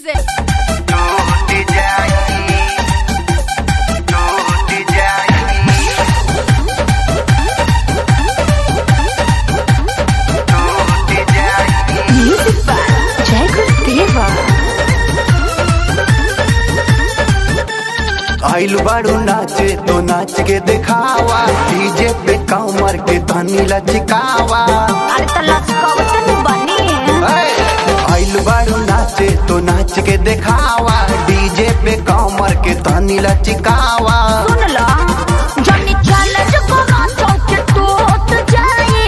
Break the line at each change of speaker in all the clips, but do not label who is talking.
आइल बारू नाचे तो नाच के दिखावा, डीजे पे कमर के धनी लचकावा।
अरे तो लचकावत न बनी।
आइल बारू नाचे तो नाच के दिखावा, डीजे पे कमर के धनी लचकावा।
सुन लो जनी चैलेंज करा चौके टूट जाए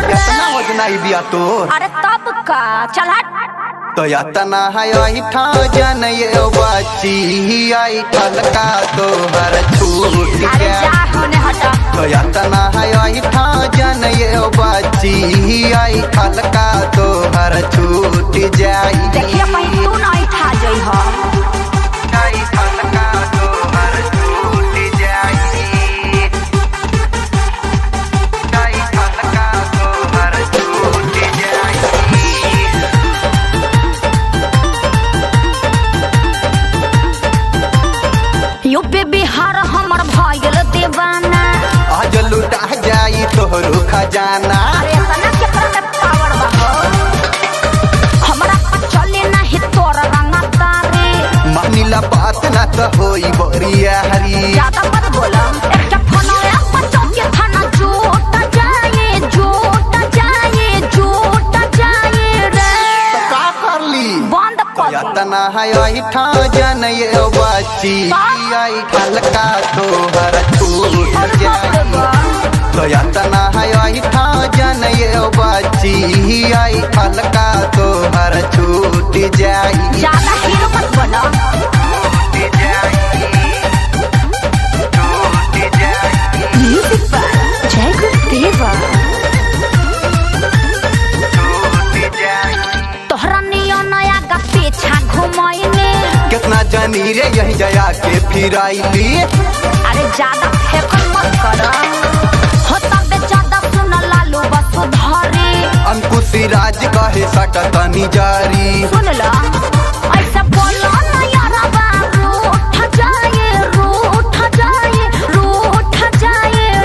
कितना वजन आई बिया तोर?
अरे तब का चल हट।
तो यातना है आई ठा जन ये बाची आई ठलका तो हर छूट
अरे
गया।
जा होने हटा।
तो यातना है आई ठा जन ये बाची आई ठलका तो हर छूट जाई।
देखिए कहीं तू नहीं खा जाई हो।
आई ठलका तो हर छूट जाई। आई ठलका तो हर छूट जाई।
यूपी बिहार हमर भइल दीवाना।
आज लुटा जाई तोहरो खजाना।
अरे तना के पर में पावर बहो। हमरा पर चले नहीं तोर रंगा तारे।
मानिला बात ना तो होई बरिया हरी।
ज्यादा मत बोला। एक चफना या बच्चों के खाना झूठ जाए रे।
तो का कर ली?
बंद कर दे।
यातना है आई ठा जन ये बाची आई ठलका तो हर छूट जाई। तो यातना है आई ठा जन ये बाची आई ठलका तो हर छूट जाई।
ज्यादा हीरो मत बना।
छूट जाई। छूट जाई।
म्यूजिक पर जय गुरुदेवा।
छूट जाई।
तोहरा नियो नया का पीछा घुमाइने।
कितना जानी रे यही जया के फिर आईली।
अरे ज्यादा फेकन मत कर। हो तबे ज्यादा सुन लालू वसुधारी।
अंकुश राज कहे सकतनी जारी।
सुन ला ऐसा बोलो ना यारा बाबू। उठ जाए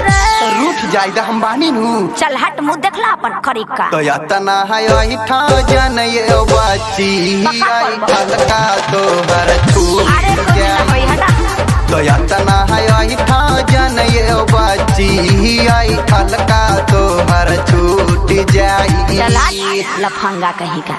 रे।
रूठ जाई दा हम बानी नु।
चल हट मुंह देखला अपन खरी का।
तो यातना है आई ठा जन ये बाची आई ठलका तो हर छूट
अरे तो ना
जाई।
होई हटा।
तो यातना है आई ठा जन ये बाची आई ठलका तो हर छूट जाई।
चल हट लफंगा कहीं का।